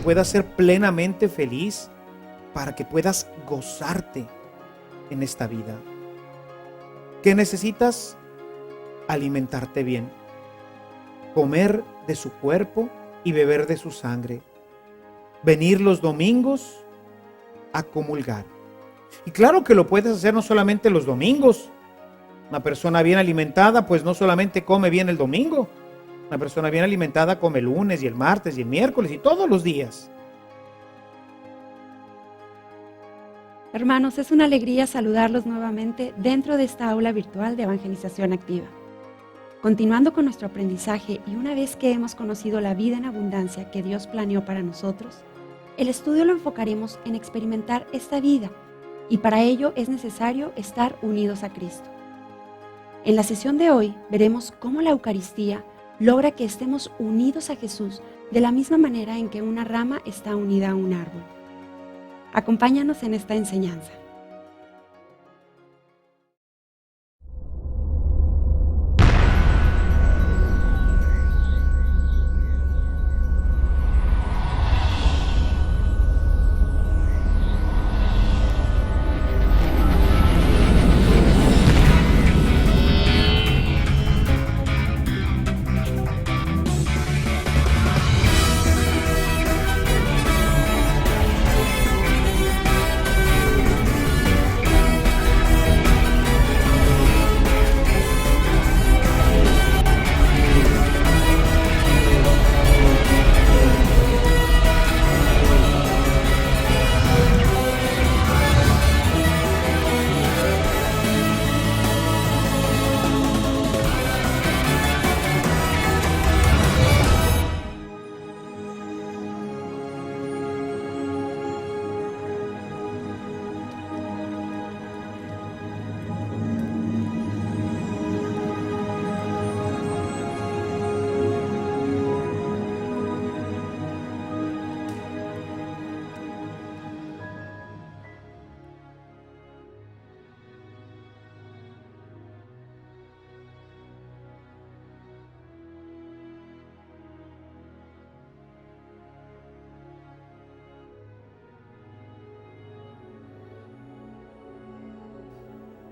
puedas ser plenamente feliz, para que puedas gozarte en esta vida. ¿Qué necesitas? Alimentarte bien, comer de su cuerpo y beber de su sangre, venir los domingos a comulgar. Y claro que lo puedes hacer no solamente los domingos. Una persona bien alimentada pues no solamente come bien el domingo. Una persona bien alimentada come el lunes y el martes y el miércoles y todos los días. Hermanos, es una alegría saludarlos nuevamente dentro de esta aula virtual de Evangelización Activa. Continuando con nuestro aprendizaje y una vez que hemos conocido la vida en abundancia que Dios planeó para nosotros, el estudio lo enfocaremos en experimentar esta vida y para ello es necesario estar unidos a Cristo. En la sesión de hoy veremos cómo la Eucaristía logra que estemos unidos a Jesús de la misma manera en que una rama está unida a un árbol. Acompáñanos en esta enseñanza.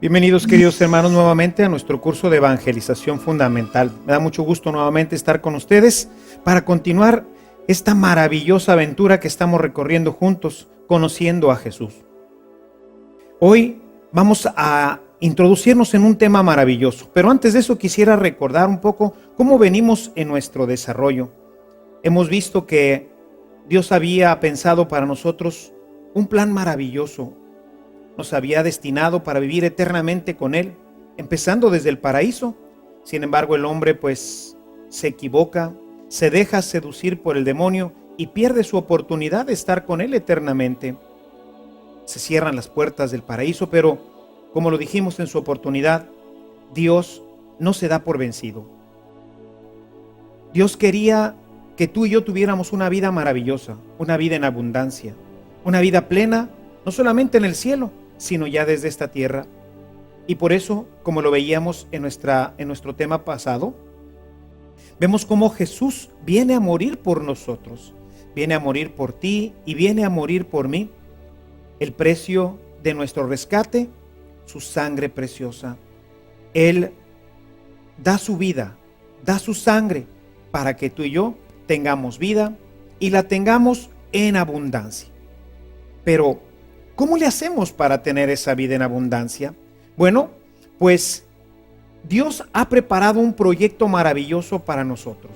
Bienvenidos queridos hermanos nuevamente a nuestro curso de evangelización fundamental. Me da mucho gusto nuevamente estar con ustedes para continuar esta maravillosa aventura que estamos recorriendo juntos, conociendo a Jesús. Hoy vamos a introducirnos en un tema maravilloso, pero antes de eso quisiera recordar un poco cómo venimos en nuestro desarrollo. Hemos visto que Dios había pensado para nosotros un plan maravilloso. Nos había destinado para vivir eternamente con Él, empezando desde el paraíso. Sin embargo, el hombre pues se equivoca, se deja seducir por el demonio y pierde su oportunidad de estar con Él eternamente. Se cierran las puertas del paraíso, pero como lo dijimos en su oportunidad, Dios no se da por vencido. Dios quería que tú y yo tuviéramos una vida maravillosa, una vida en abundancia, una vida plena, no solamente en el cielo, sino ya desde esta tierra. Y por eso, como lo veíamos en nuestro tema pasado, vemos cómo Jesús viene a morir por nosotros, viene a morir por ti y viene a morir por mí. El precio de nuestro rescate, su sangre preciosa. Él da su vida, da su sangre para que tú y yo tengamos vida y la tengamos en abundancia. Pero ¿cómo le hacemos para tener esa vida en abundancia? Bueno, pues Dios ha preparado un proyecto maravilloso para nosotros.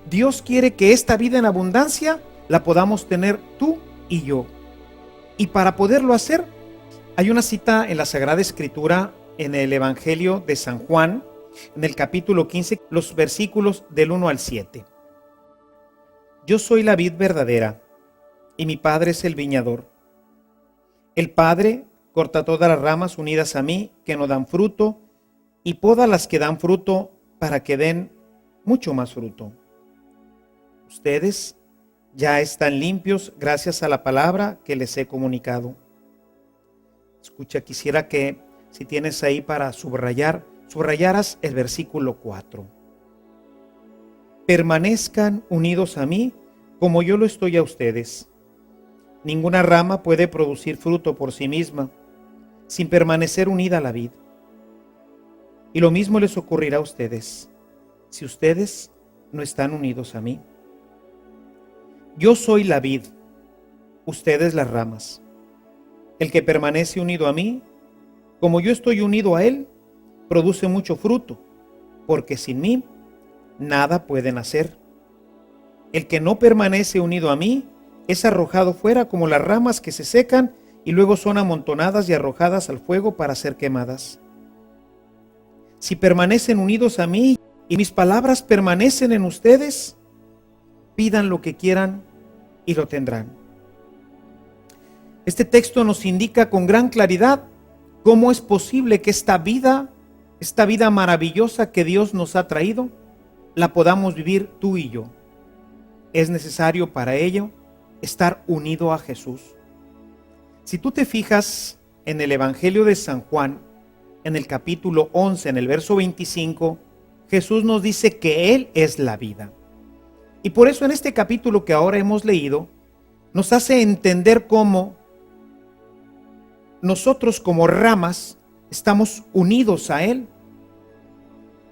Dios quiere que esta vida en abundancia la podamos tener tú y yo. Y para poderlo hacer, hay una cita en la Sagrada Escritura, en el Evangelio de San Juan, en el capítulo 15, los versículos del 1 al 7. Yo soy la vid verdadera, y mi Padre es el viñador. El Padre corta todas las ramas unidas a mí que no dan fruto y poda las que dan fruto para que den mucho más fruto. Ustedes ya están limpios gracias a la palabra que les he comunicado. Escucha, quisiera que si tienes ahí para subrayaras el versículo 4. Permanezcan unidos a mí como yo lo estoy a ustedes. Ninguna rama puede producir fruto por sí misma, sin permanecer unida a la vid. Y lo mismo les ocurrirá a ustedes, si ustedes no están unidos a mí. Yo soy la vid, ustedes las ramas. El que permanece unido a mí, como yo estoy unido a él, produce mucho fruto, porque sin mí nada pueden hacer. El que no permanece unido a mí es arrojado fuera como las ramas que se secan y luego son amontonadas y arrojadas al fuego para ser quemadas. Si permanecen unidos a mí y mis palabras permanecen en ustedes, pidan lo que quieran y lo tendrán. Este texto nos indica con gran claridad cómo es posible que esta vida maravillosa que Dios nos ha traído, la podamos vivir tú y yo. Es necesario para ello estar unido a Jesús. Si tú te fijas en el Evangelio de San Juan, en el capítulo 11, en el verso 25, Jesús nos dice que Él es la vida. Y por eso en este capítulo que ahora hemos leído, nos hace entender cómo nosotros como ramas estamos unidos a Él.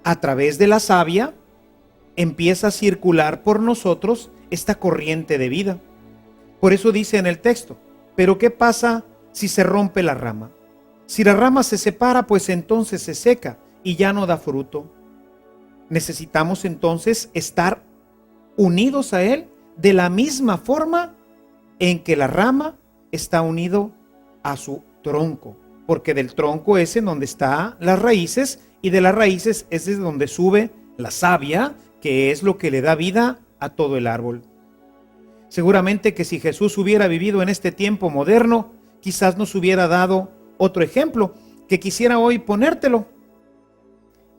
A través de la savia empieza a circular por nosotros esta corriente de vida. Por eso dice en el texto, pero ¿qué pasa si se rompe la rama? Si la rama se separa, pues entonces se seca y ya no da fruto. Necesitamos entonces estar unidos a Él de la misma forma en que la rama está unido a su tronco, porque del tronco es en donde están las raíces y de las raíces es desde donde sube la savia, que es lo que le da vida a todo el árbol. Seguramente que si Jesús hubiera vivido en este tiempo moderno, quizás nos hubiera dado otro ejemplo que quisiera hoy ponértelo.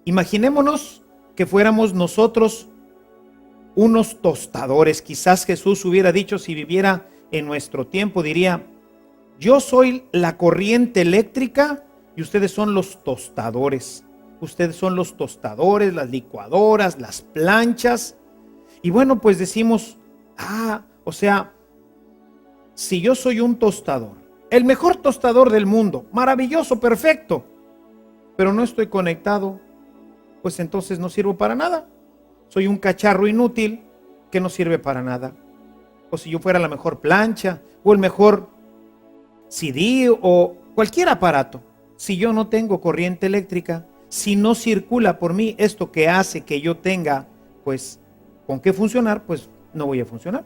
Imaginémonos que fuéramos nosotros unos tostadores. Quizás Jesús hubiera dicho, si viviera en nuestro tiempo, diría: yo soy la corriente eléctrica y ustedes son los tostadores. Ustedes son los tostadores, las licuadoras, las planchas. Y bueno, pues decimos, si yo soy un tostador, el mejor tostador del mundo, maravilloso, perfecto, pero no estoy conectado, pues entonces no sirvo para nada. Soy un cacharro inútil que no sirve para nada. O si yo fuera la mejor plancha o el mejor CD o cualquier aparato, si yo no tengo corriente eléctrica, si no circula por mí esto que hace que yo tenga, pues, con qué funcionar, pues no voy a funcionar.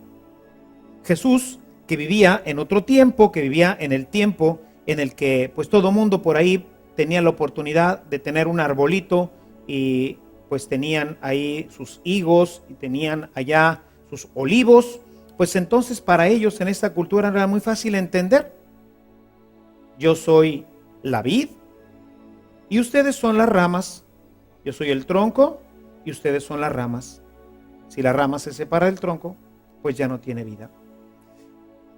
Jesús, que vivía en otro tiempo, que vivía en el tiempo en el que pues todo mundo por ahí tenía la oportunidad de tener un arbolito y pues tenían ahí sus higos y tenían allá sus olivos, pues entonces para ellos en esta cultura era muy fácil entender. Yo soy la vid y ustedes son las ramas. Yo soy el tronco y ustedes son las ramas. Si la rama se separa del tronco, pues ya no tiene vida.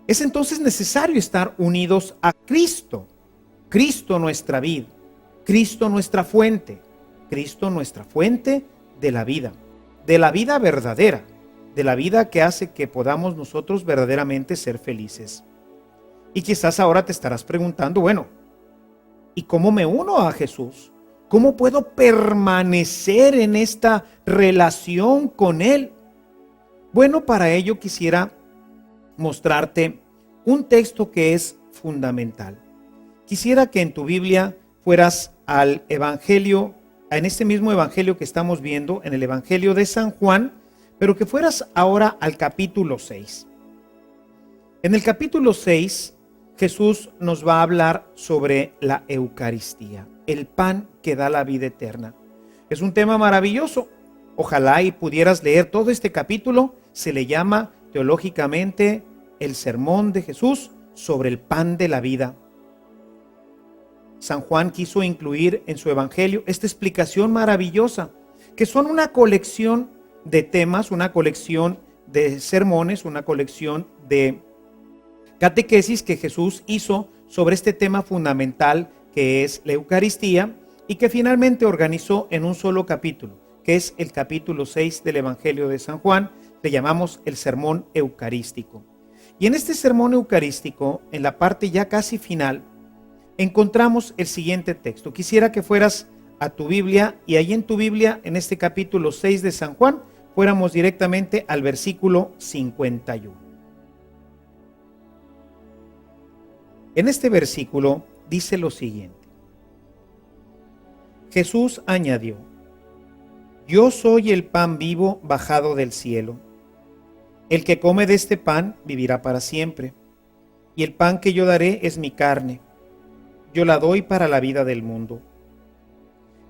Es entonces necesario estar unidos a Cristo. Cristo nuestra vid, Cristo nuestra fuente de la vida verdadera, de la vida que hace que podamos nosotros verdaderamente ser felices. Y quizás ahora te estarás preguntando, bueno, ¿y cómo me uno a Jesús? ¿Cómo puedo permanecer en esta relación con Él? Bueno, para ello quisiera mostrarte un texto que es fundamental. Quisiera que en tu Biblia fueras al Evangelio, en este mismo Evangelio que estamos viendo, en el Evangelio de San Juan, pero que fueras ahora al capítulo 6. En el capítulo 6, Jesús nos va a hablar sobre la Eucaristía, el pan que da la vida eterna. Es un tema maravilloso. Ojalá y pudieras leer todo este capítulo. Se le llama teológicamente el sermón de Jesús sobre el pan de la vida. San Juan quiso incluir en su evangelio esta explicación maravillosa, que son una colección de temas, una colección de sermones, una colección de catequesis que Jesús hizo sobre este tema fundamental que es la Eucaristía y que finalmente organizó en un solo capítulo, que es el capítulo 6 del Evangelio de San Juan, le llamamos el sermón eucarístico. Y en este sermón eucarístico, en la parte ya casi final, encontramos el siguiente texto. Quisiera que fueras a tu Biblia y ahí en tu Biblia, en este capítulo 6 de San Juan, fuéramos directamente al versículo 51. En este versículo dice lo siguiente. Jesús añadió: Yo soy el pan vivo bajado del cielo. El que come de este pan vivirá para siempre. Y el pan que yo daré es mi carne. Yo la doy para la vida del mundo.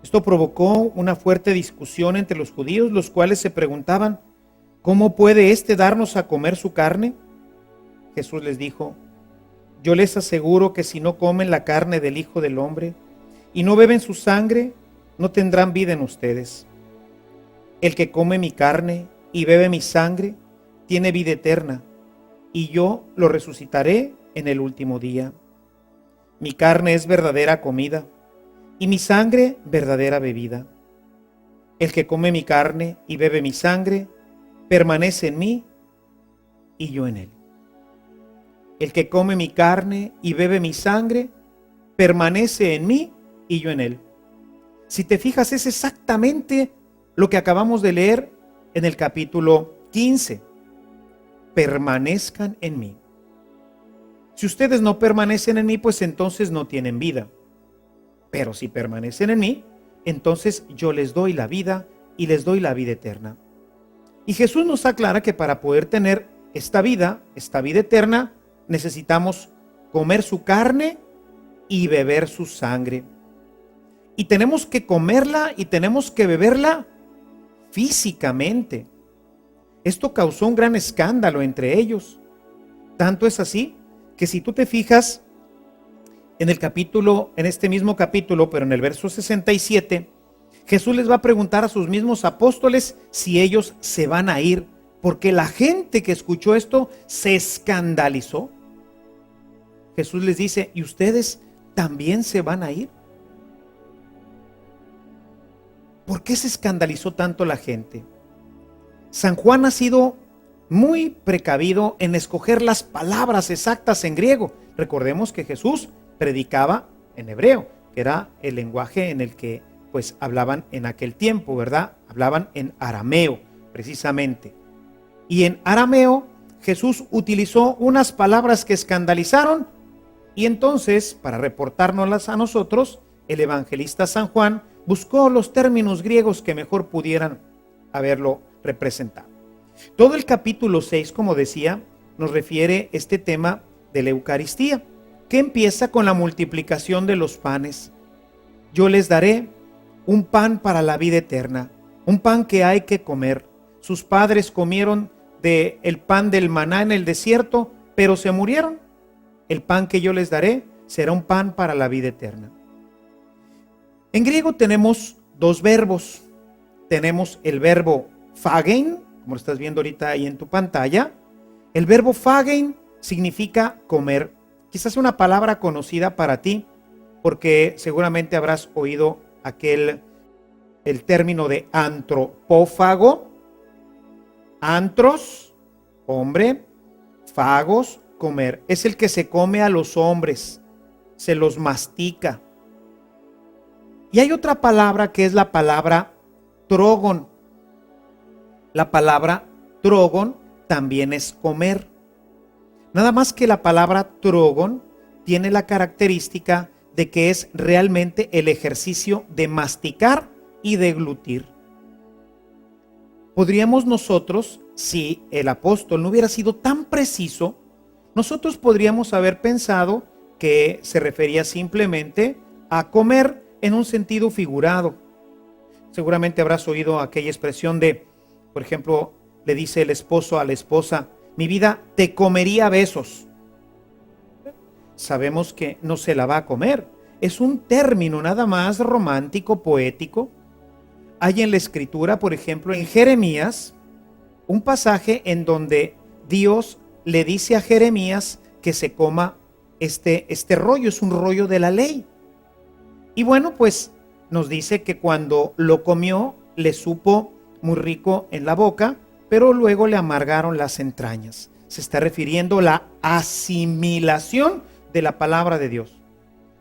Esto provocó una fuerte discusión entre los judíos, los cuales se preguntaban: ¿cómo puede éste darnos a comer su carne? Jesús les dijo: Yo les aseguro que si no comen la carne del Hijo del Hombre y no beben su sangre, no tendrán vida en ustedes. El que come mi carne y bebe mi sangre tiene vida eterna, y yo lo resucitaré en el último día. Mi carne es verdadera comida, y mi sangre verdadera bebida. El que come mi carne y bebe mi sangre, permanece en mí, y yo en él. El que come mi carne y bebe mi sangre, permanece en mí, y yo en él. Si te fijas, es exactamente lo que acabamos de leer en el capítulo 15. Permanezcan en mí. Si ustedes no permanecen en mí, pues entonces no tienen vida. Pero si permanecen en mí, entonces yo les doy la vida y les doy la vida eterna. Y Jesús nos aclara que para poder tener esta vida eterna, necesitamos comer su carne y beber su sangre. Y tenemos que comerla y tenemos que beberla físicamente. Esto causó un gran escándalo entre ellos. Tanto es así que si tú te fijas en este mismo capítulo, pero en el verso 67, Jesús les va a preguntar a sus mismos apóstoles si ellos se van a ir, porque la gente que escuchó esto se escandalizó. Jesús les dice: ¿y ustedes también se van a ir? ¿Por qué se escandalizó tanto la gente? San Juan ha sido muy precavido en escoger las palabras exactas en griego. Recordemos que Jesús predicaba en hebreo, que era el lenguaje en el que pues hablaban en aquel tiempo, ¿verdad? Hablaban en arameo, precisamente. Y en arameo Jesús utilizó unas palabras que escandalizaron, y entonces, para reportárnoslas a nosotros, el evangelista San Juan buscó los términos griegos que mejor pudieran haberlo representado. Todo el capítulo 6, como decía, nos refiere este tema de la Eucaristía, que empieza con la multiplicación de los panes. Yo les daré un pan para la vida eterna, un pan que hay que comer. Sus padres comieron del pan del maná en el desierto, pero se murieron. El pan que yo les daré será un pan para la vida eterna. En griego tenemos dos verbos. Tenemos el verbo phagein, como lo estás viendo ahorita ahí en tu pantalla. El verbo phagein significa comer. Quizás una palabra conocida para ti, porque seguramente habrás oído el término de antropófago. Antros, hombre, fagos, comer. Es el que se come a los hombres, se los mastica. Y hay otra palabra que es la palabra trogon. La palabra trogon también es comer. Nada más que la palabra trogon tiene la característica de que es realmente el ejercicio de masticar y deglutir. Podríamos nosotros, si el apóstol no hubiera sido tan preciso, nosotros podríamos haber pensado que se refería simplemente a comer en un sentido figurado. Seguramente habrás oído aquella expresión de, por ejemplo, le dice el esposo a la esposa: mi vida, te comería a besos. Sabemos que no se la va a comer. Es un término nada más romántico, poético. Hay en la escritura, por ejemplo, en Jeremías, un pasaje en donde Dios le dice a Jeremías que se coma este rollo, es un rollo de la ley. Y bueno, pues nos dice que cuando lo comió le supo muy rico en la boca, pero luego le amargaron las entrañas. Se está refiriendo a la asimilación de la palabra de Dios.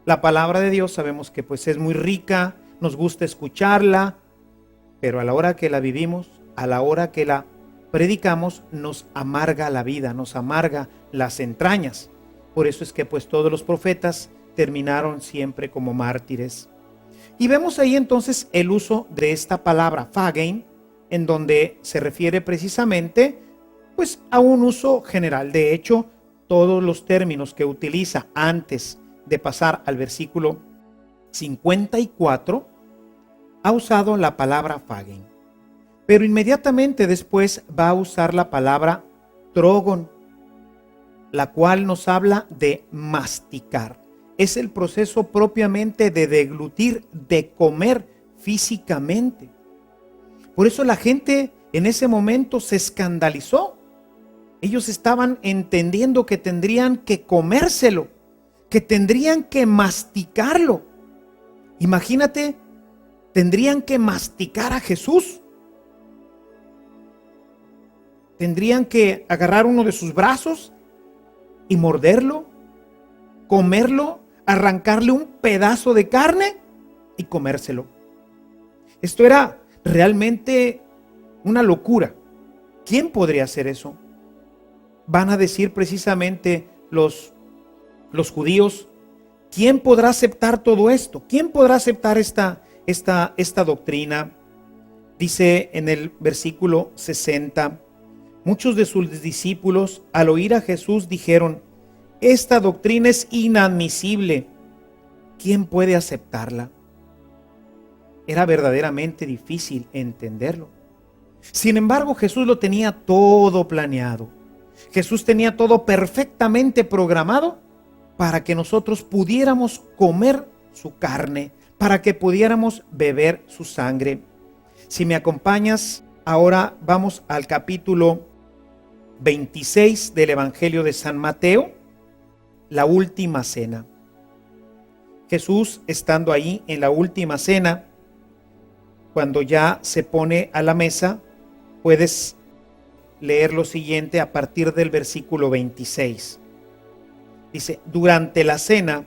La palabra de Dios sabemos que pues es muy rica, nos gusta escucharla, pero a la hora que la vivimos, a la hora que la predicamos, nos amarga la vida, nos amarga las entrañas. Por eso es que pues todos los profetas terminaron siempre como mártires. Y vemos ahí entonces el uso de esta palabra phagein, en donde se refiere precisamente pues a un uso general. De hecho, todos los términos que utiliza antes de pasar al versículo 54 ha usado la palabra phagein, pero inmediatamente después va a usar la palabra trogon, la cual nos habla de masticar. Es el proceso propiamente de deglutir, de comer físicamente. Por eso la gente en ese momento se escandalizó. Ellos estaban entendiendo que tendrían que comérselo, que tendrían que masticarlo. Imagínate, tendrían que masticar a Jesús. Tendrían que agarrar uno de sus brazos y morderlo, comerlo, arrancarle un pedazo de carne y comérselo. Esto era realmente una locura. ¿Quién podría hacer eso? Van a decir precisamente los judíos, ¿quién podrá aceptar todo esto? ¿Quién podrá aceptar esta doctrina? Dice en el versículo 60, muchos de sus discípulos al oír a Jesús dijeron, esta doctrina es inadmisible. ¿Quién puede aceptarla? Era verdaderamente difícil entenderlo. Sin embargo, Jesús lo tenía todo planeado. Jesús tenía todo perfectamente programado para que nosotros pudiéramos comer su carne, para que pudiéramos beber su sangre. Si me acompañas, ahora vamos al capítulo 26 del Evangelio de San Mateo, la última cena. Jesús, estando ahí en la última cena, cuando ya se pone a la mesa, puedes leer lo siguiente a partir del versículo 26. Dice, durante la cena,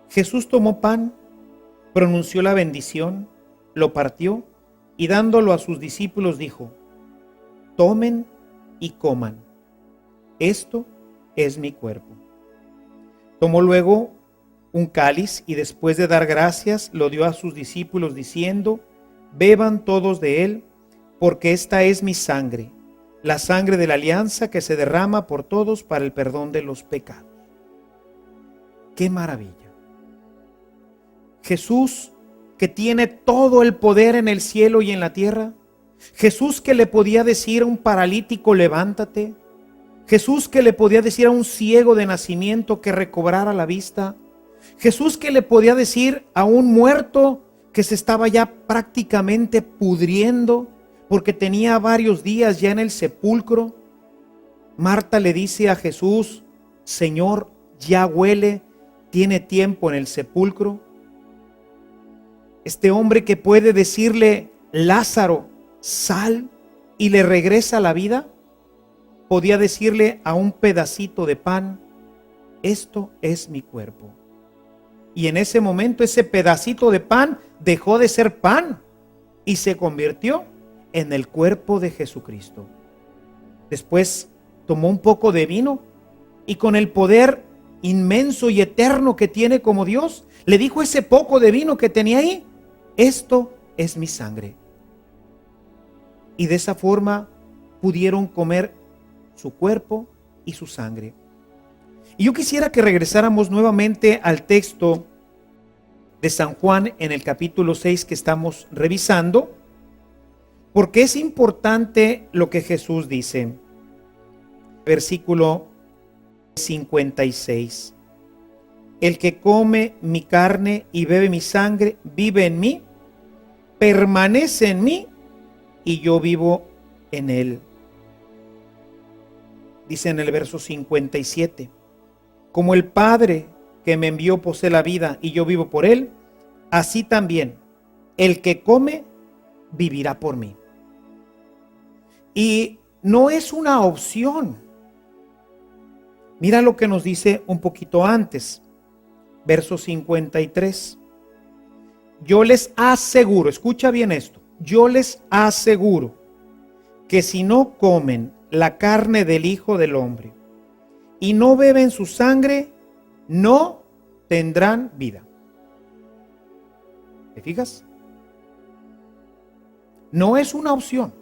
Jesús tomó pan, pronunció la bendición, lo partió y dándolo a sus discípulos dijo, tomen y coman, esto es mi cuerpo. Tomó luego un cáliz y después de dar gracias lo dio a sus discípulos diciendo, beban todos de él, porque esta es mi sangre, la sangre de la alianza que se derrama por todos para el perdón de los pecados. ¡Qué maravilla! Jesús, que tiene todo el poder en el cielo y en la tierra, Jesús que le podía decir a un paralítico, levántate, Jesús que le podía decir a un ciego de nacimiento que recobrara la vista, Jesús que le podía decir a un muerto que se estaba ya prácticamente pudriendo porque tenía varios días ya en el sepulcro. Marta le dice a Jesús, Señor, ya huele, tiene tiempo en el sepulcro. Este hombre que puede decirle, Lázaro, sal, y le regresa la vida, podía decirle a un pedacito de pan, esto es mi cuerpo. Y en ese momento ese pedacito de pan dejó de ser pan y se convirtió en el cuerpo de Jesucristo. Después tomó un poco de vino y con el poder inmenso y eterno que tiene como Dios, le dijo ese poco de vino que tenía ahí, esto es mi sangre. Y de esa forma pudieron comer su cuerpo y su sangre. Y yo quisiera que regresáramos nuevamente al texto de San Juan en el capítulo 6 que estamos revisando, porque es importante lo que Jesús dice. Versículo 56. El que come mi carne y bebe mi sangre vive en mí, permanece en mí y yo vivo en él. Dice en el verso 57, como el Padre que me envió posee la vida y yo vivo por él, así también el que come vivirá por mí. Y no es una opción. Mira lo que nos dice un poquito antes, verso 53. Yo les aseguro, escucha bien esto, yo les aseguro que si no comen la carne del Hijo del Hombre y no beben su sangre, no tendrán vida. ¿Te fijas? No es una opción.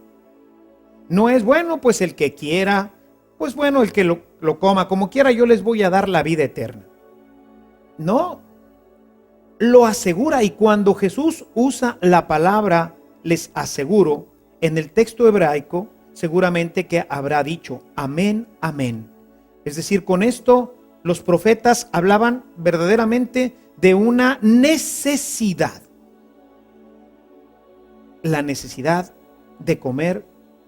No es, bueno, pues el que quiera, pues bueno, el que lo coma, como quiera, yo les voy a dar la vida eterna. No, lo asegura. Y cuando Jesús usa la palabra, les aseguro, en el texto hebraico, seguramente que habrá dicho, amén, amén. Es decir, con esto los profetas hablaban verdaderamente de una necesidad. La necesidad de comer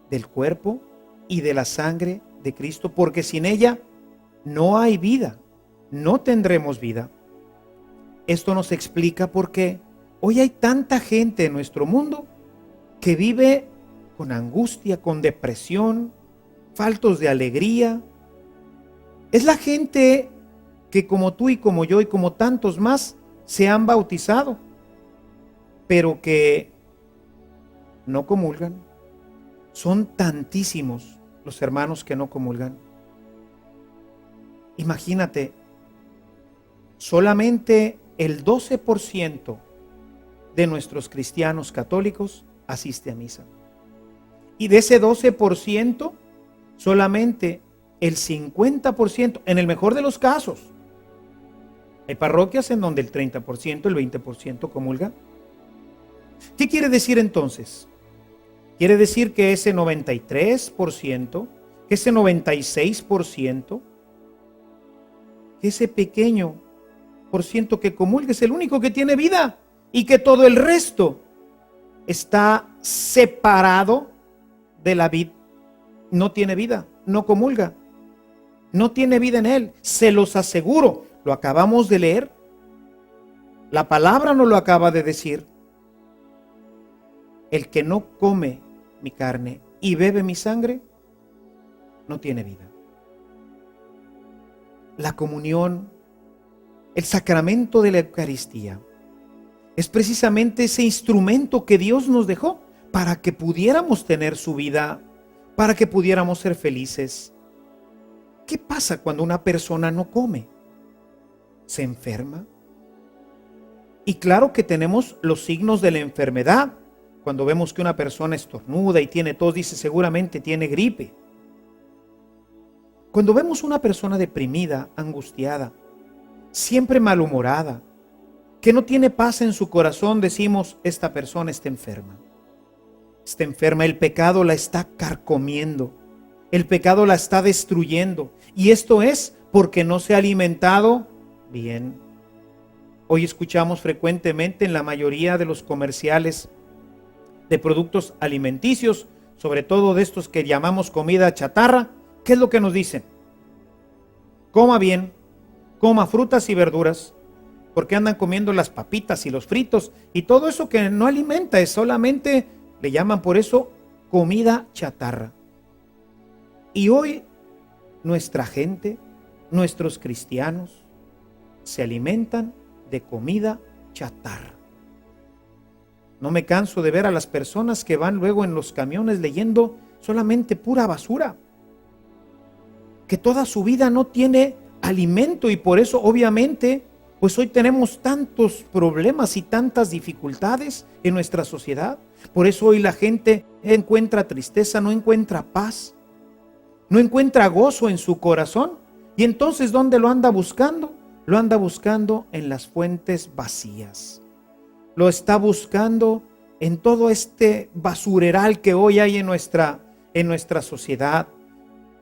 del cuerpo y de la sangre de Cristo, porque sin ella no hay vida, no tendremos vida. Esto nos explica por qué hoy hay tanta gente en nuestro mundo que vive con angustia, con depresión, faltos de alegría. Es la gente que como tú y como yo y como tantos más se han bautizado, pero que no comulgan. Son tantísimos los hermanos que no comulgan. Imagínate, solamente el 12% de nuestros cristianos católicos asiste a misa. Y de ese 12%, solamente el 50%, en el mejor de los casos. Hay parroquias en donde el 30%, el 20% comulgan. ¿Qué quiere decir entonces? Quiere decir que ese 93%, que ese 96%, que ese pequeño por ciento que comulga es el único que tiene vida y que todo el resto está separado de la vida. No tiene vida, no comulga, no tiene vida en él. Se los aseguro, lo acabamos de leer. La palabra nos lo acaba de decir. El que no come mi carne y bebe mi sangre, no tiene vida. La comunión, el sacramento de la Eucaristía, es precisamente ese instrumento que Dios nos dejó para que pudiéramos tener su vida, para que pudiéramos ser felices. ¿Qué pasa cuando una persona no come? ¿Se enferma? Y claro que tenemos los signos de la enfermedad. Cuando vemos que una persona estornuda y tiene tos, dice seguramente tiene gripe. Cuando vemos una persona deprimida, angustiada, siempre malhumorada, que no tiene paz en su corazón, decimos, esta persona está enferma. Está enferma, el pecado la está carcomiendo, el pecado la está destruyendo. Y esto es porque no se ha alimentado bien. Hoy escuchamos frecuentemente en la mayoría de los comerciales de productos alimenticios, sobre todo de estos que llamamos comida chatarra, ¿qué es lo que nos dicen? Coma bien, coma frutas y verduras, porque andan comiendo las papitas y los fritos y todo eso que no alimenta, es solamente, le llaman por eso, comida chatarra. Y hoy nuestra gente, nuestros cristianos, se alimentan de comida chatarra. No me canso de ver a las personas que van luego en los camiones leyendo solamente pura basura, que toda su vida no tiene alimento y por eso obviamente pues hoy tenemos tantos problemas y tantas dificultades en nuestra sociedad. Por eso hoy la gente encuentra tristeza, no encuentra paz, no encuentra gozo en su corazón. Y entonces ¿dónde lo anda buscando? Lo anda buscando en las fuentes vacías. Lo está buscando en todo este basureral que hoy hay en nuestra sociedad.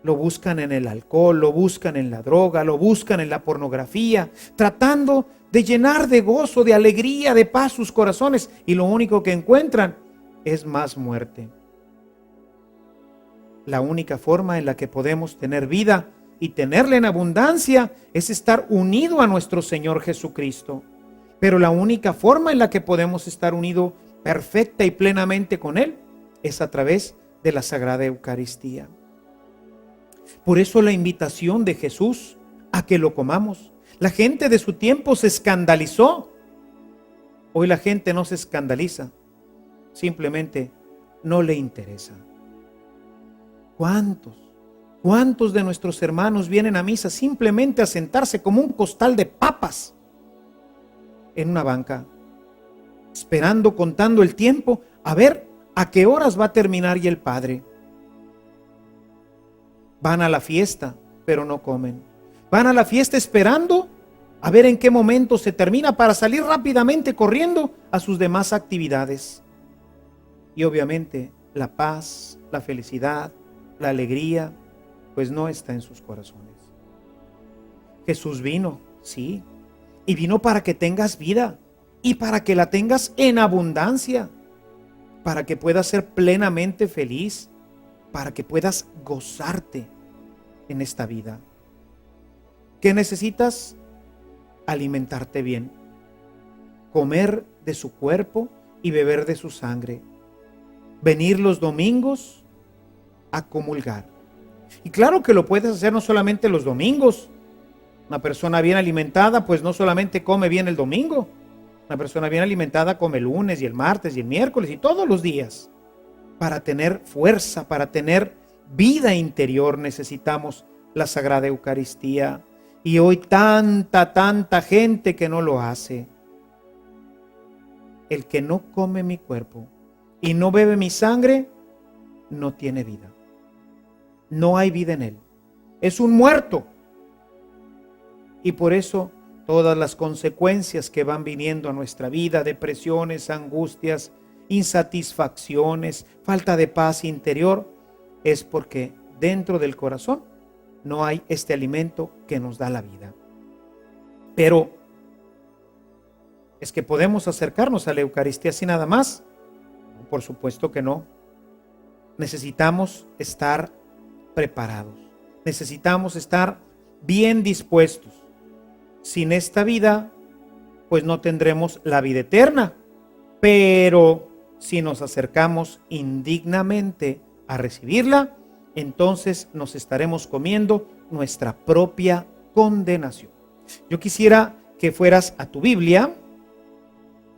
Lo buscan en el alcohol, lo buscan en la droga, lo buscan en la pornografía, tratando de llenar de gozo, de alegría, de paz sus corazones. Y lo único que encuentran es más muerte. La única forma en la que podemos tener vida y tenerla en abundancia es estar unido a nuestro Señor Jesucristo. Pero la única forma en la que podemos estar unidos perfecta y plenamente con Él es a través de la Sagrada Eucaristía. Por eso la invitación de Jesús a que lo comamos. La gente de su tiempo se escandalizó. Hoy la gente no se escandaliza, simplemente no le interesa. ¿Cuántos de nuestros hermanos vienen a misa simplemente a sentarse como un costal de papas en una banca, esperando, contando el tiempo, a ver a qué horas va a terminar ya el Padre? Van a la fiesta, pero no comen. Van a la fiesta esperando a ver en qué momento se termina para salir rápidamente corriendo a sus demás actividades. Y obviamente la paz, la felicidad, la alegría, pues no está en sus corazones. Jesús vino, sí, y vino para que tengas vida y para que la tengas en abundancia, para que puedas ser plenamente feliz, para que puedas gozarte en esta vida. ¿Qué necesitas? Alimentarte bien, comer de su cuerpo y beber de su sangre, venir los domingos a comulgar. Y claro que lo puedes hacer no solamente los domingos. Una persona bien alimentada pues no solamente come bien el domingo. Una persona bien alimentada come el lunes y el martes y el miércoles y todos los días. Para tener fuerza, para tener vida interior necesitamos la Sagrada Eucaristía. Y hoy tanta gente que no lo hace. El que no come mi cuerpo y no bebe mi sangre, no tiene vida. No hay vida en él. Es un muerto. Y por eso todas las consecuencias que van viniendo a nuestra vida, depresiones, angustias, insatisfacciones, falta de paz interior, es porque dentro del corazón no hay este alimento que nos da la vida. Pero ¿es que podemos acercarnos a la Eucaristía así nada más? Por supuesto que no. Necesitamos estar preparados. Necesitamos estar bien dispuestos. Sin esta vida, pues no tendremos la vida eterna. Pero si nos acercamos indignamente a recibirla, entonces nos estaremos comiendo nuestra propia condenación. Yo quisiera que fueras a tu Biblia.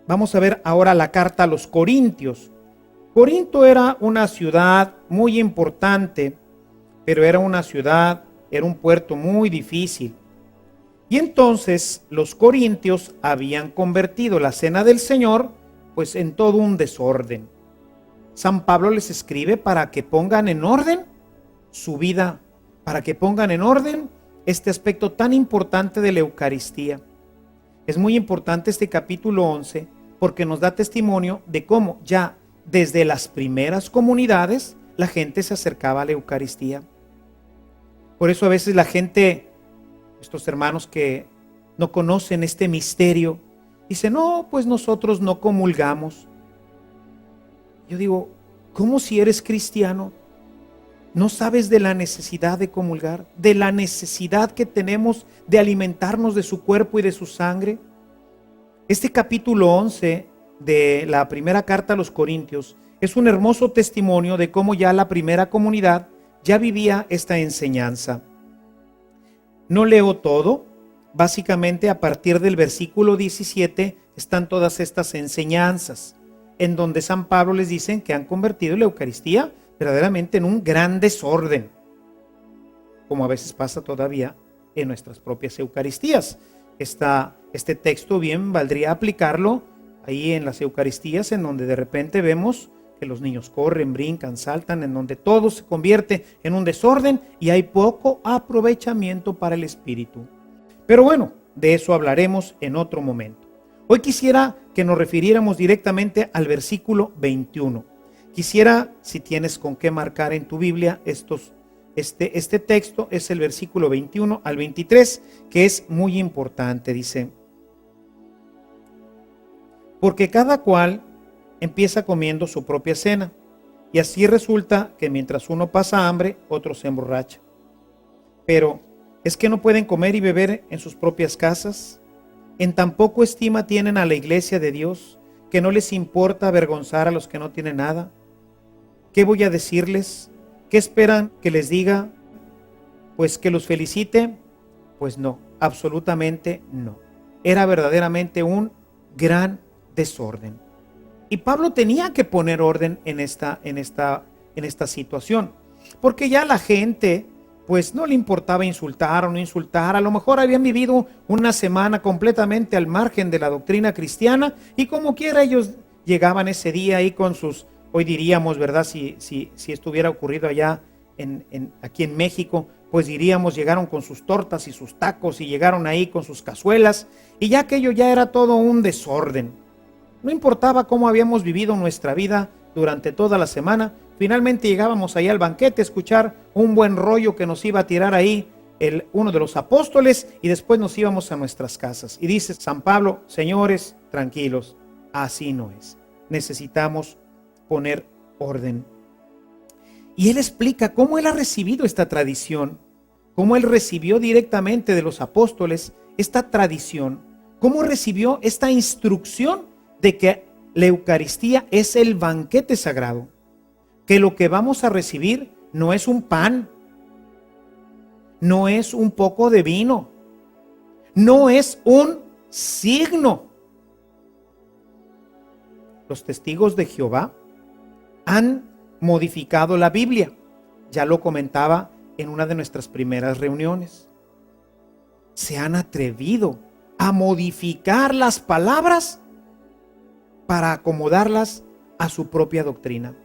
Vamos a ver ahora la carta a los Corintios. Corinto era una ciudad muy importante, pero era una ciudad, era un puerto muy difícil. Y entonces los corintios habían convertido la cena del Señor pues en todo un desorden. San Pablo les escribe para que pongan en orden su vida, para que pongan en orden este aspecto tan importante de la Eucaristía. Es muy importante este capítulo 11 porque nos da testimonio de cómo ya desde las primeras comunidades la gente se acercaba a la Eucaristía. Por eso a veces la gente, estos hermanos que no conocen este misterio, dicen, no, pues nosotros no comulgamos. Yo digo, ¿cómo si eres cristiano no sabes de la necesidad de comulgar? De la necesidad que tenemos de alimentarnos de su cuerpo y de su sangre. Este capítulo 11 de la primera carta a los Corintios es un hermoso testimonio de cómo ya la primera comunidad ya vivía esta enseñanza. No leo todo, básicamente a partir del versículo 17 están todas estas enseñanzas, en donde San Pablo les dice que han convertido la Eucaristía verdaderamente en un gran desorden, como a veces pasa todavía en nuestras propias Eucaristías. Este texto bien valdría aplicarlo ahí en las Eucaristías, en donde de repente vemos que los niños corren, brincan, saltan, en donde todo se convierte en un desorden y hay poco aprovechamiento para el espíritu. Pero bueno, de eso hablaremos en otro momento. Hoy quisiera que nos refiriéramos directamente al versículo 21. Quisiera, si tienes con qué marcar en tu Biblia este texto, es el versículo 21 al 23, que es muy importante. Dice, porque cada cual empieza comiendo su propia cena, y así resulta que mientras uno pasa hambre, otro se emborracha. Pero, ¿es que no pueden comer y beber en sus propias casas? ¿En tan poco estima tienen a la iglesia de Dios, que no les importa avergonzar a los que no tienen nada? ¿Qué voy a decirles? ¿Qué esperan que les diga? Pues que los felicite. Pues no, absolutamente no. Era verdaderamente un gran desorden. Y Pablo tenía que poner orden en esta situación, porque ya la gente pues no le importaba insultar o no insultar. A lo mejor habían vivido una semana completamente al margen de la doctrina cristiana y como quiera ellos llegaban ese día ahí con sus, hoy diríamos, ¿verdad? Si esto hubiera ocurrido allá aquí en México, pues diríamos, llegaron con sus tortas y sus tacos y llegaron ahí con sus cazuelas y ya aquello ya era todo un desorden. No importaba cómo habíamos vivido nuestra vida durante toda la semana, finalmente llegábamos allá al banquete a escuchar un buen rollo que nos iba a tirar ahí uno de los apóstoles y después nos íbamos a nuestras casas. Y dice San Pablo, señores, tranquilos, así no es. Necesitamos poner orden. Y él explica cómo él ha recibido esta tradición, cómo él recibió directamente de los apóstoles esta tradición, cómo recibió esta instrucción de que la Eucaristía es el banquete sagrado, que lo que vamos a recibir no es un pan, no es un poco de vino, no es un signo. Los testigos de Jehová han modificado la Biblia, ya lo comentaba en una de nuestras primeras reuniones. Se han atrevido a modificar las palabras para acomodarlas a su propia doctrina.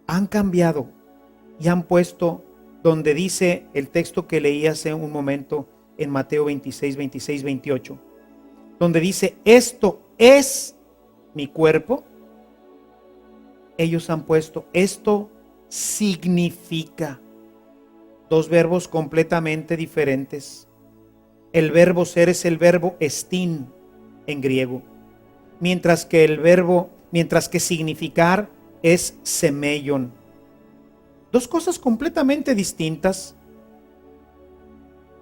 Han cambiado y han puesto donde dice el texto que leí hace un momento en Mateo 26, 26, 28, donde dice, esto es mi cuerpo. Ellos han puesto, esto significa. Dos verbos completamente diferentes. El verbo ser es el verbo estin en griego, mientras que significar es semeion. Dos cosas completamente distintas.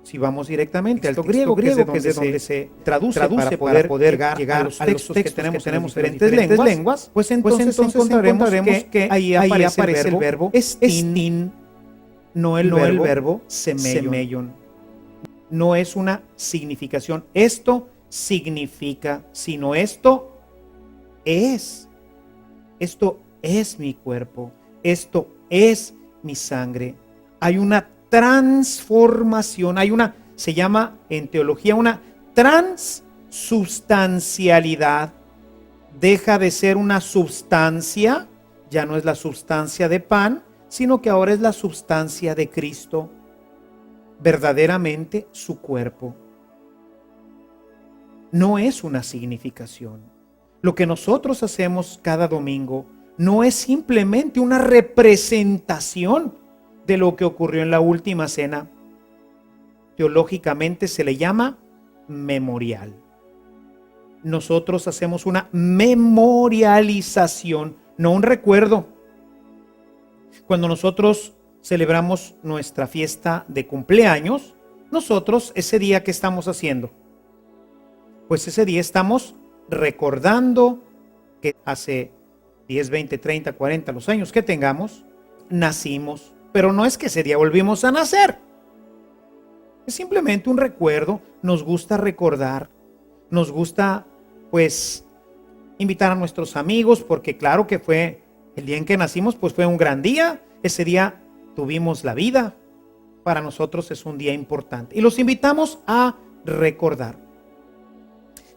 Si vamos directamente al texto griego, que es de donde se traduce para poder llegar a los textos que tenemos en diferentes lenguas, pues entonces encontraremos que ahí aparece el verbo estin, no el verbo semeion. No es una significación. Esto significa, sino esto es. Esto es mi cuerpo. Esto es mi sangre. Hay una transformación, se llama en teología una transubstancialidad. Deja de ser una substancia, ya no es la substancia de pan, sino que ahora es la substancia de Cristo, verdaderamente su cuerpo. No es una significación. Lo que nosotros hacemos cada domingo no es simplemente una representación de lo que ocurrió en la última cena. Teológicamente se le llama memorial. Nosotros hacemos una memorialización, no un recuerdo. Cuando nosotros celebramos nuestra fiesta de cumpleaños, nosotros ese día, ¿qué estamos haciendo? Pues ese día estamos recordando que hace 10, 20, 30, 40, los años que tengamos, nacimos. Pero no es que ese día volvimos a nacer. Es simplemente un recuerdo. Nos gusta recordar. Nos gusta, pues, invitar a nuestros amigos, porque claro que fue el día en que nacimos, pues fue un gran día. Ese día tuvimos la vida. Para nosotros es un día importante. Y los invitamos a recordar.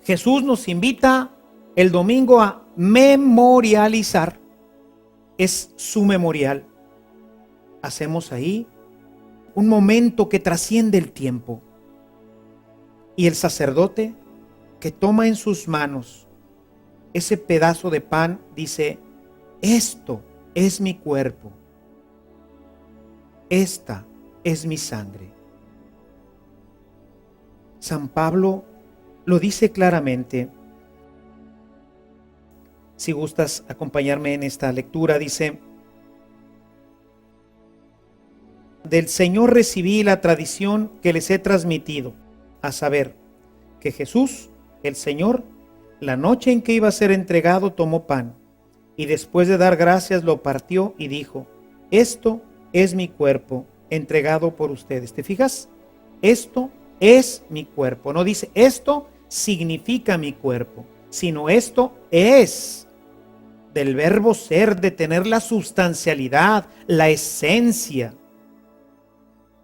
Jesús nos invita el domingo a memorializar. Es su memorial. Hacemos ahí un momento que trasciende el tiempo. Y el sacerdote que toma en sus manos ese pedazo de pan dice, esto es mi cuerpo. Esta es mi sangre. San Pablo lo dice claramente. Si gustas acompañarme en esta lectura, dice, del Señor recibí la tradición que les he transmitido, a saber, que Jesús, el Señor, la noche en que iba a ser entregado, tomó pan, y después de dar gracias lo partió y dijo: esto es mi cuerpo entregado por ustedes. ¿Te fijas? Esto es mi cuerpo. No dice esto significa mi cuerpo, sino esto es, del verbo ser, de tener la sustancialidad, la esencia.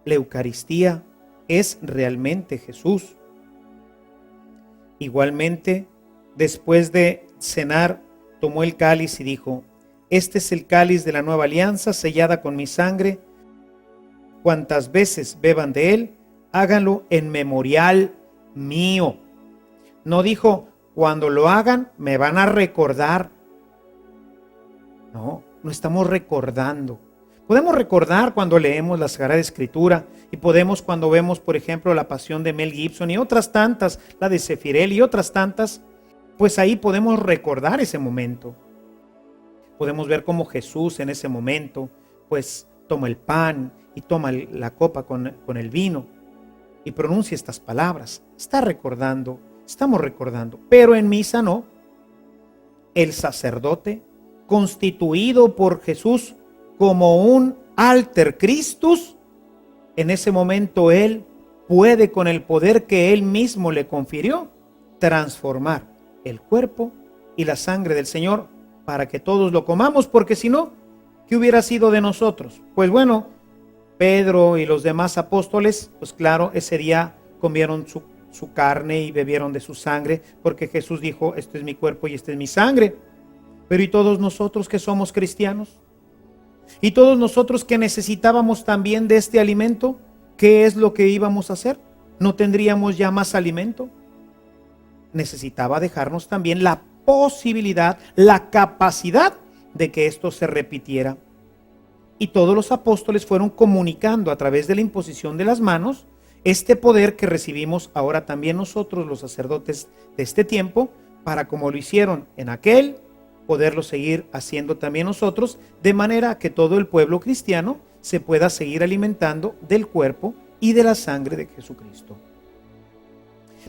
La Eucaristía es realmente Jesús. Igualmente, después de cenar, tomó el cáliz y dijo: este es el cáliz de la nueva alianza sellada con mi sangre. Cuantas veces beban de él, háganlo en memorial mío. No dijo: cuando lo hagan me van a recordar. No, no estamos recordando. Podemos recordar cuando leemos la Sagrada Escritura y podemos cuando vemos, por ejemplo, la Pasión de Mel Gibson y otras tantas, la de Sefirel y otras tantas, pues ahí podemos recordar ese momento. Podemos ver cómo Jesús en ese momento, pues toma el pan y toma la copa con el vino y pronuncia estas palabras. Está recordando, estamos recordando, pero en misa no. El sacerdote, constituido por Jesús como un alter Christus, en ese momento él puede, con el poder que él mismo le confirió, transformar el cuerpo y la sangre del Señor para que todos lo comamos, porque si no, ¿qué hubiera sido de nosotros? Pues bueno, Pedro y los demás apóstoles, pues claro, ese día comieron su carne y bebieron de su sangre, porque Jesús dijo: este es mi cuerpo y esta es mi sangre. Pero ¿y todos nosotros que somos cristianos? ¿Y todos nosotros que necesitábamos también de este alimento? ¿Qué es lo que íbamos a hacer? ¿No tendríamos ya más alimento? Necesitaba dejarnos también la posibilidad, la capacidad de que esto se repitiera. Y todos los apóstoles fueron comunicando a través de la imposición de las manos este poder que recibimos ahora también nosotros, los sacerdotes de este tiempo, para, como lo hicieron en aquel, poderlo seguir haciendo también nosotros, de manera que todo el pueblo cristiano se pueda seguir alimentando del cuerpo y de la sangre de Jesucristo.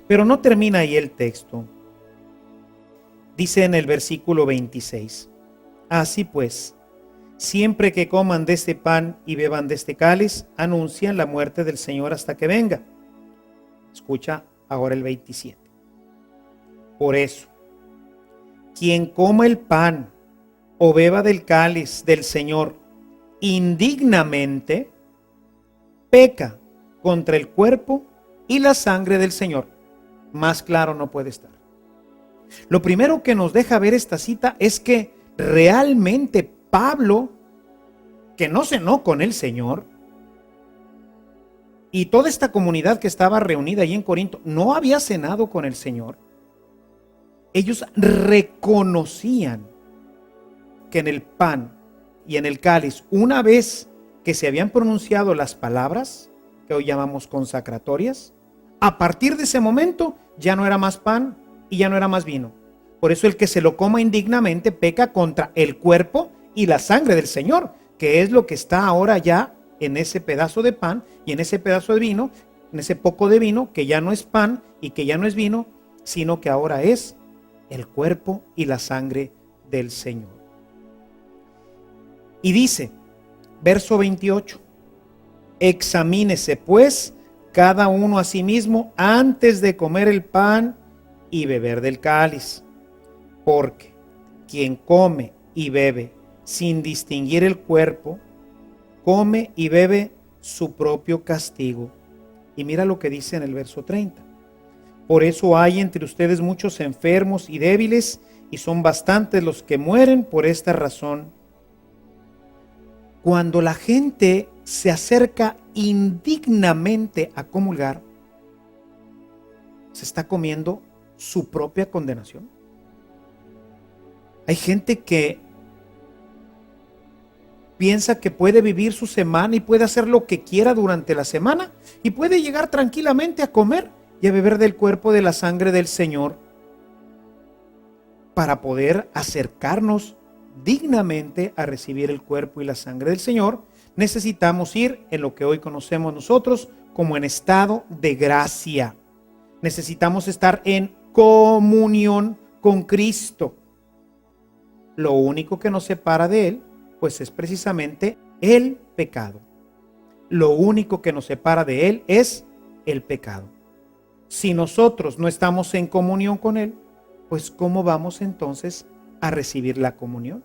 Pero no termina ahí el texto. Dice en el versículo 26: así pues, siempre que coman de este pan y beban de este cáliz, anuncian la muerte del Señor hasta que venga. Escucha ahora el 27. Por eso, quien coma el pan o beba del cáliz del Señor indignamente, peca contra el cuerpo y la sangre del Señor. Más claro no puede estar. Lo primero que nos deja ver esta cita es que realmente Pablo, que no cenó con el Señor, y toda esta comunidad que estaba reunida allí en Corinto, no había cenado con el Señor. Ellos reconocían que en el pan y en el cáliz, una vez que se habían pronunciado las palabras que hoy llamamos consacratorias, a partir de ese momento ya no era más pan y ya no era más vino. Por eso el que se lo coma indignamente peca contra el cuerpo y la sangre del Señor, que es lo que está ahora ya en ese pedazo de pan y en ese pedazo de vino, en ese poco de vino que ya no es pan y que ya no es vino, sino que ahora es el cuerpo y la sangre del Señor. Y dice, verso 28, examínese pues cada uno a sí mismo antes de comer el pan y beber del cáliz, porque quien come y bebe sin distinguir el cuerpo, come y bebe su propio castigo. Y mira lo que dice en el verso 30. Por eso hay entre ustedes muchos enfermos y débiles, y son bastantes los que mueren por esta razón. Cuando la gente se acerca indignamente a comulgar, se está comiendo su propia condenación. Hay gente que piensa que puede vivir su semana y puede hacer lo que quiera durante la semana y puede llegar tranquilamente a comer y a beber del cuerpo, de la sangre del Señor. Para poder acercarnos dignamente a recibir el cuerpo y la sangre del Señor, necesitamos ir en lo que hoy conocemos nosotros como en estado de gracia. Necesitamos estar en comunión con Cristo. Lo único que nos separa de Él, pues es precisamente el pecado. Lo único que nos separa de Él es el pecado. Si nosotros no estamos en comunión con Él, pues ¿cómo vamos entonces a recibir la comunión?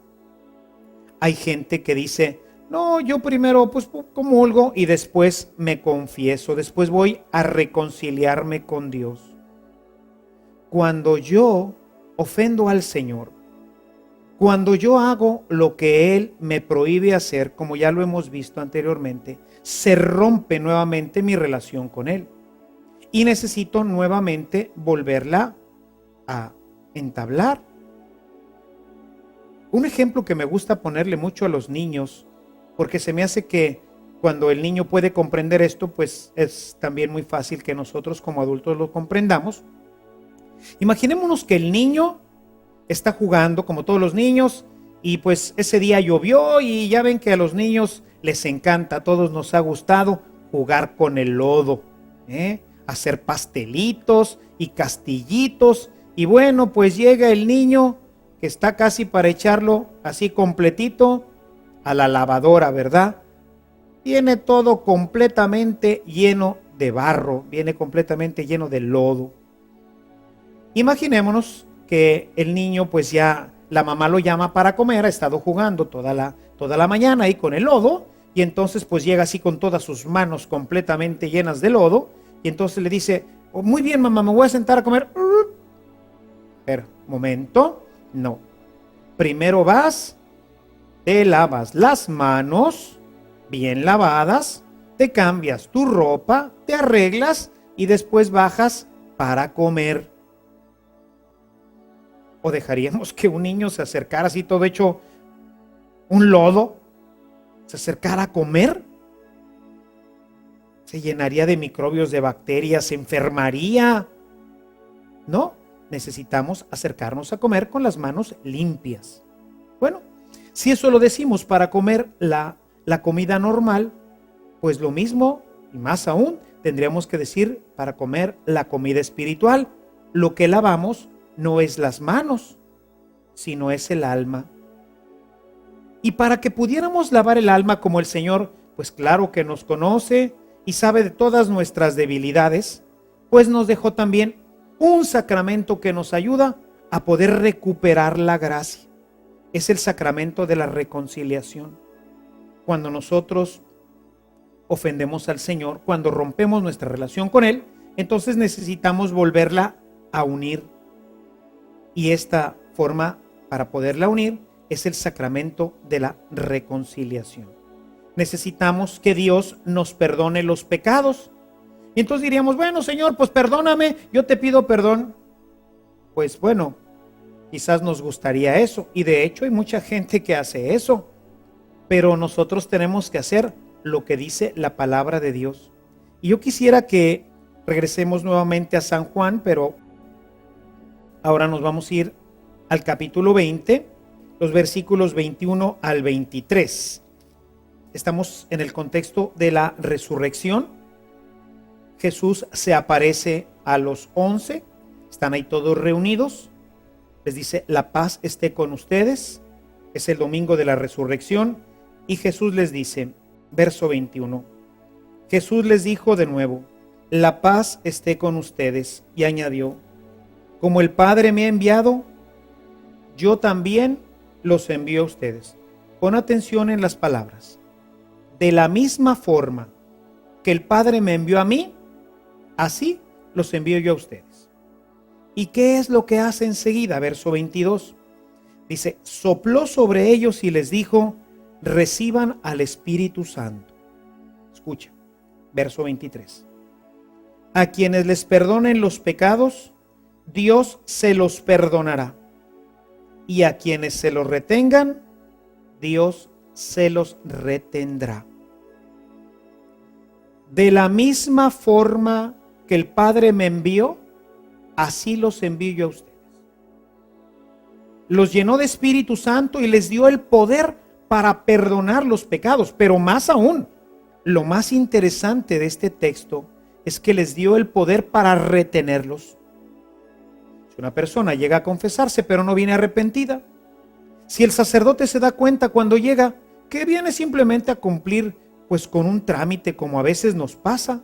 Hay gente que dice, no, yo primero pues comulgo y después me confieso, después voy a reconciliarme con Dios. Cuando yo ofendo al Señor, cuando yo hago lo que Él me prohíbe hacer, como ya lo hemos visto anteriormente, se rompe nuevamente mi relación con Él y necesito nuevamente volverla a entablar. Un ejemplo que me gusta ponerle mucho a los niños, porque se me hace que cuando el niño puede comprender esto, pues es también muy fácil que nosotros como adultos lo comprendamos. Imaginémonos que el niño está jugando como todos los niños y pues ese día llovió y ya ven que a los niños les encanta, a todos nos ha gustado jugar con el lodo, hacer pastelitos y castillitos. Y bueno, pues llega el niño que está casi para echarlo así completito a la lavadora, ¿verdad? Viene todo completamente lleno de barro, viene completamente lleno de lodo. Imaginémonos que el niño pues ya la mamá lo llama para comer, ha estado jugando toda la mañana ahí con el lodo y entonces pues llega así con todas sus manos completamente llenas de lodo y entonces le dice, oh, muy bien mamá, me voy a sentar a comer. Pero, momento, no. Primero vas, te lavas las manos bien lavadas, te cambias tu ropa, te arreglas y después bajas para comer. ¿O dejaríamos que un niño se acercara así todo hecho un lodo? ¿Se acercara a comer? Se llenaría de microbios, de bacterias, se enfermaría. No, necesitamos acercarnos a comer con las manos limpias. Bueno, si eso lo decimos para comer la comida normal, pues lo mismo y más aún tendríamos que decir para comer la comida espiritual. Lo que lavamos no es las manos, sino es el alma. Y para que pudiéramos lavar el alma como el Señor, pues claro que nos conoce y sabe de todas nuestras debilidades, pues nos dejó también un sacramento que nos ayuda a poder recuperar la gracia. Es el sacramento de la reconciliación. Cuando nosotros ofendemos al Señor, cuando rompemos nuestra relación con Él, entonces necesitamos volverla a unir. Y esta forma para poderla unir es el sacramento de la reconciliación. Necesitamos que Dios nos perdone los pecados. Y entonces diríamos, bueno, Señor, pues perdóname, yo te pido perdón. Pues bueno, quizás nos gustaría eso. Y de hecho hay mucha gente que hace eso. Pero nosotros tenemos que hacer lo que dice la palabra de Dios. Y yo quisiera que regresemos nuevamente a San Juan, pero ahora nos vamos a ir al capítulo 20, los versículos 21 al 23. Estamos en el contexto de la resurrección. Jesús se aparece a los 11, están ahí todos reunidos. Les dice, la paz esté con ustedes. Es el domingo de la resurrección. Y Jesús les dice, verso 21, Jesús les dijo de nuevo, la paz esté con ustedes. Y añadió, como el Padre me ha enviado, yo también los envío a ustedes. Pon atención en las palabras. De la misma forma que el Padre me envió a mí, así los envío yo a ustedes. ¿Y qué es lo que hace enseguida? Verso 22. Dice, sopló sobre ellos y les dijo, reciban al Espíritu Santo. Escucha, verso 23. A quienes les perdonen los pecados, Dios se los perdonará. Y a quienes se los retengan, Dios se los retendrá. De la misma forma que el Padre me envió, así los envío yo a ustedes. Los llenó de Espíritu Santo y les dio el poder para perdonar los pecados. Pero más aún, lo más interesante de este texto es que les dio el poder para retenerlos. Si una persona llega a confesarse pero no viene arrepentida, Si el sacerdote se da cuenta cuando llega que viene simplemente a cumplir pues con un trámite como a veces nos pasa.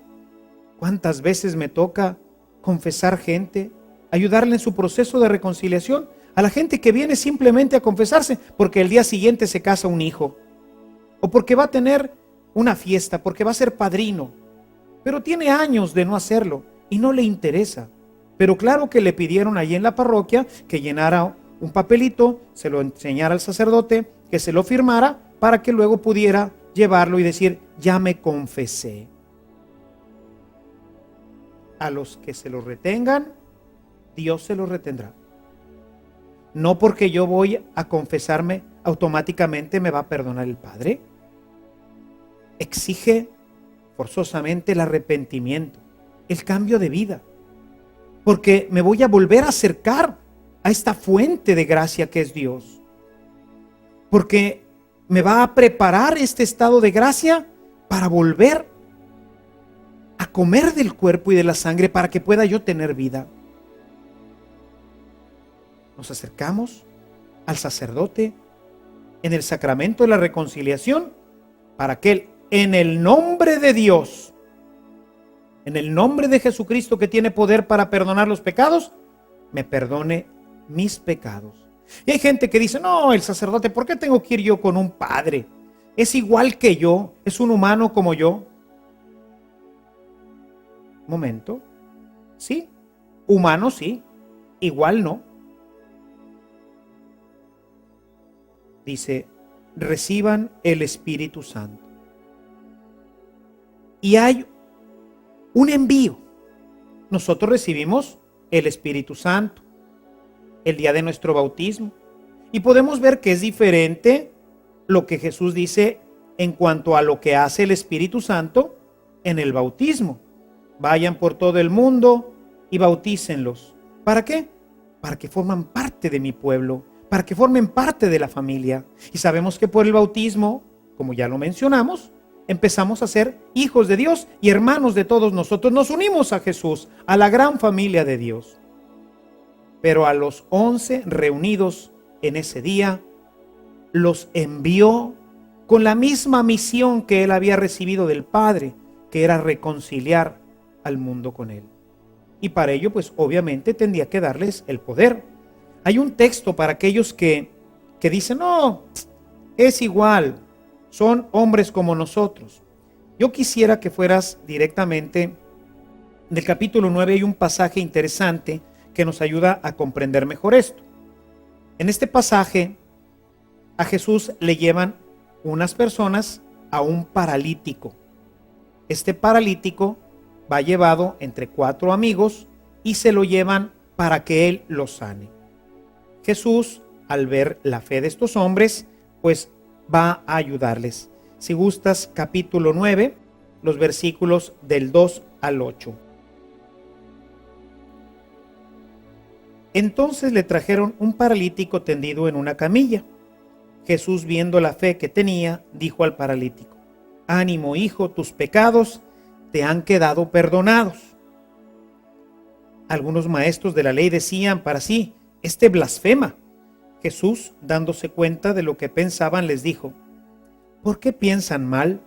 ¿Cuántas veces me toca confesar gente, ayudarle en su proceso de reconciliación a la gente que viene simplemente a confesarse porque el día siguiente se casa un hijo o porque va a tener una fiesta, porque va a ser padrino, pero tiene años de no hacerlo y no le interesa? Pero claro que le pidieron allí en la parroquia que llenara un papelito, se lo enseñara al sacerdote, que se lo firmara para que luego pudiera llevarlo y decir, ya me confesé. A los que se lo retengan, Dios se lo retendrá. No porque yo voy a confesarme, automáticamente me va a perdonar el Padre. Exige forzosamente el arrepentimiento, el cambio de vida, porque me voy a volver a acercar a esta fuente de gracia que es Dios, porque me va a preparar este estado de gracia para volver a comer del cuerpo y de la sangre para que pueda yo tener vida. Nos acercamos al sacerdote en el sacramento de la reconciliación para que Él, en el nombre de Dios, en el nombre de Jesucristo que tiene poder para perdonar los pecados, me perdone mis pecados. Y hay gente que dice, no, el sacerdote, ¿por qué tengo que ir yo con un padre? Es igual que yo, es un humano como yo. Momento, sí, humano sí, igual no. Dice, reciban el Espíritu Santo. Y hay un envío. Nosotros recibimos el Espíritu Santo el día de nuestro bautismo. Y podemos ver que es diferente lo que Jesús dice en cuanto a lo que hace el Espíritu Santo en el bautismo. Vayan por todo el mundo y bautícenlos. ¿Para qué? Para que forman parte de mi pueblo, para que formen parte de la familia. Y sabemos que por el bautismo, como ya lo mencionamos, empezamos a ser hijos de Dios y hermanos de todos nosotros. Nos unimos a Jesús, a la gran familia de Dios. Pero a los 11 reunidos en ese día, los envió con la misma misión que él había recibido del Padre, que era reconciliar al mundo con él. Y para ello, pues obviamente tendría que darles el poder. Hay un texto para aquellos que dicen, no, es igual, son hombres como nosotros. Yo quisiera que fueras directamente del capítulo 9, hay un pasaje interesante que nos ayuda a comprender mejor esto. En este pasaje, a Jesús le llevan unas personas a un paralítico. Este paralítico va llevado entre 4 amigos y se lo llevan para que él lo sane. Jesús, al ver la fe de estos hombres, pues va a ayudarles. Si gustas, capítulo 9, los versículos del 2 al 8. Entonces le trajeron un paralítico tendido en una camilla. Jesús, viendo la fe que tenía, dijo al paralítico, ánimo, hijo, tus pecados te han quedado perdonados. Algunos maestros de la ley decían para sí, este blasfema. Jesús, dándose cuenta de lo que pensaban, les dijo, ¿por qué piensan mal?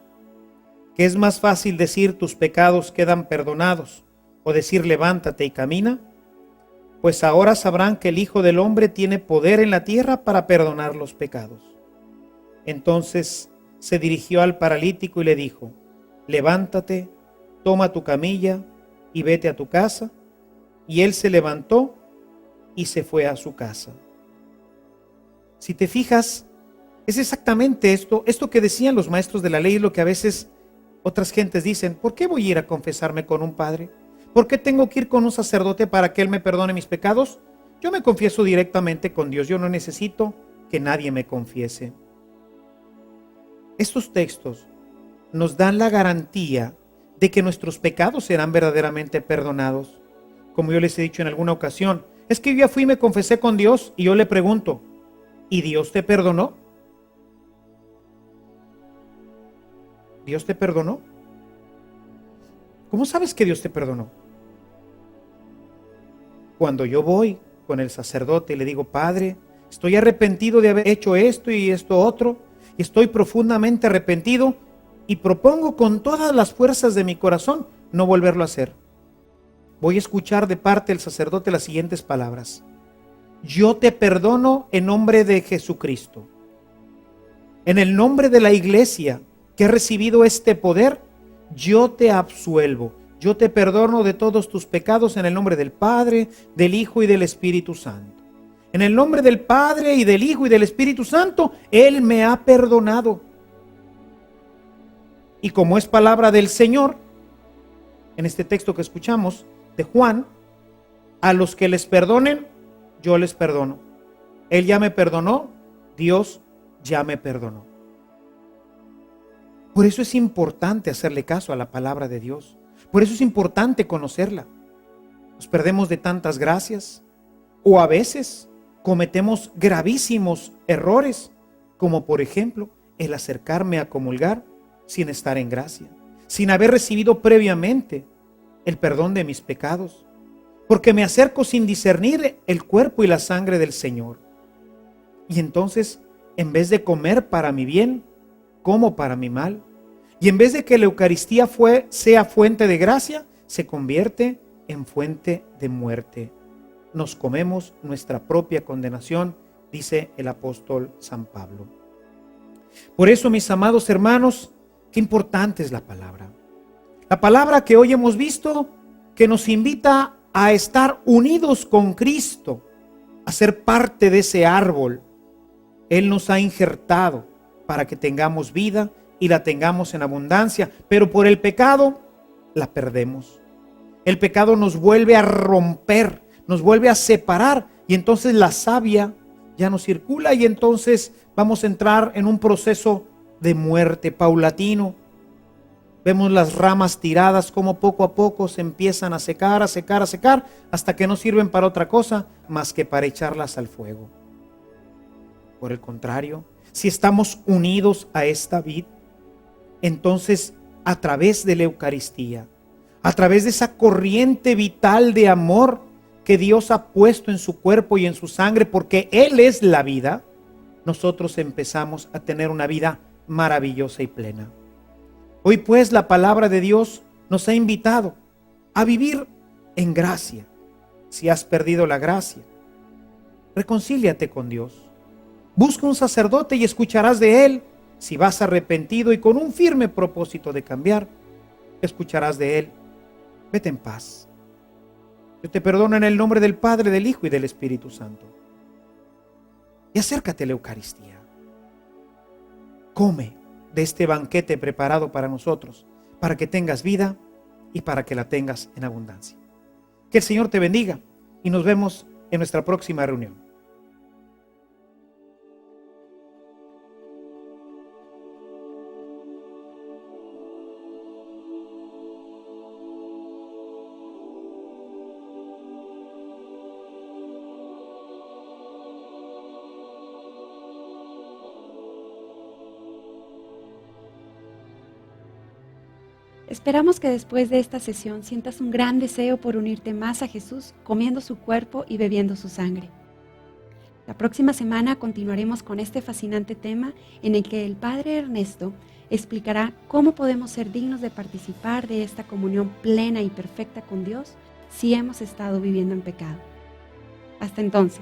¿Que es más fácil decir tus pecados quedan perdonados o decir levántate y camina? Pues ahora sabrán que el Hijo del Hombre tiene poder en la tierra para perdonar los pecados. Entonces se dirigió al paralítico y le dijo, levántate, toma tu camilla y vete a tu casa. Y él se levantó y se fue a su casa. Si te fijas, es exactamente esto que decían los maestros de la ley, lo que a veces otras gentes dicen, ¿por qué voy a ir a confesarme con un padre? ¿Por qué tengo que ir con un sacerdote para que él me perdone mis pecados? Yo me confieso directamente con Dios, yo no necesito que nadie me confiese. Estos textos nos dan la garantía de que nuestros pecados serán verdaderamente perdonados. Como yo les he dicho en alguna ocasión, es que yo ya fui y me confesé con Dios y yo le pregunto, ¿y Dios te perdonó? ¿Dios te perdonó? ¿Cómo sabes que Dios te perdonó? Cuando yo voy con el sacerdote y le digo, Padre, estoy arrepentido de haber hecho esto y esto otro, y estoy profundamente arrepentido y propongo con todas las fuerzas de mi corazón no volverlo a hacer. Voy a escuchar de parte del sacerdote las siguientes palabras: yo te perdono en nombre de Jesucristo. En el nombre de la iglesia que ha recibido este poder, yo te absuelvo. Yo te perdono de todos tus pecados en el nombre del Padre, del Hijo y del Espíritu Santo. En el nombre del Padre y del Hijo y del Espíritu Santo, Él me ha perdonado. Y como es palabra del Señor, en este texto que escuchamos de Juan, a los que les perdonen, yo les perdono. Él ya me perdonó, Dios ya me perdonó. Por eso es importante hacerle caso a la palabra de Dios. Por eso es importante conocerla. Nos perdemos de tantas gracias, o a veces cometemos gravísimos errores, como por ejemplo el acercarme a comulgar sin estar en gracia, sin haber recibido previamente el perdón de mis pecados, porque me acerco sin discernir el cuerpo y la sangre del Señor. Y entonces, en vez de comer para mi bien, como para mi mal. Y en vez de que la Eucaristía sea fuente de gracia, se convierte en fuente de muerte. Nos comemos nuestra propia condenación, dice el apóstol San Pablo. Por eso, mis amados hermanos, qué importante es la palabra. La palabra que hoy hemos visto, que nos invita a estar unidos con Cristo, a ser parte de ese árbol. Él nos ha injertado para que tengamos vida y la tengamos en abundancia, pero por el pecado la perdemos. El pecado nos vuelve a romper, nos vuelve a separar, y entonces la savia ya no circula, y entonces vamos a entrar en un proceso de muerte paulatino. Vemos las ramas tiradas como poco a poco se empiezan a secar, hasta que no sirven para otra cosa más que para echarlas al fuego. Por el contrario, si estamos unidos a esta vid, entonces a través de la Eucaristía, a través de esa corriente vital de amor que Dios ha puesto en su cuerpo y en su sangre, porque Él es la vida, nosotros empezamos a tener una vida maravillosa y plena. Hoy pues la palabra de Dios nos ha invitado a vivir en gracia. Si has perdido la gracia, reconcíliate con Dios. Busca un sacerdote y escucharás de él. Si vas arrepentido y con un firme propósito de cambiar, escucharás de él. Vete en paz. Yo te perdono en el nombre del Padre, del Hijo y del Espíritu Santo. Y acércate a la Eucaristía. Come de este banquete preparado para nosotros, para que tengas vida y para que la tengas en abundancia. Que el Señor te bendiga y nos vemos en nuestra próxima reunión. Esperamos que después de esta sesión sientas un gran deseo por unirte más a Jesús, comiendo su cuerpo y bebiendo su sangre. La próxima semana continuaremos con este fascinante tema en el que el Padre Ernesto explicará cómo podemos ser dignos de participar de esta comunión plena y perfecta con Dios si hemos estado viviendo en pecado. Hasta entonces.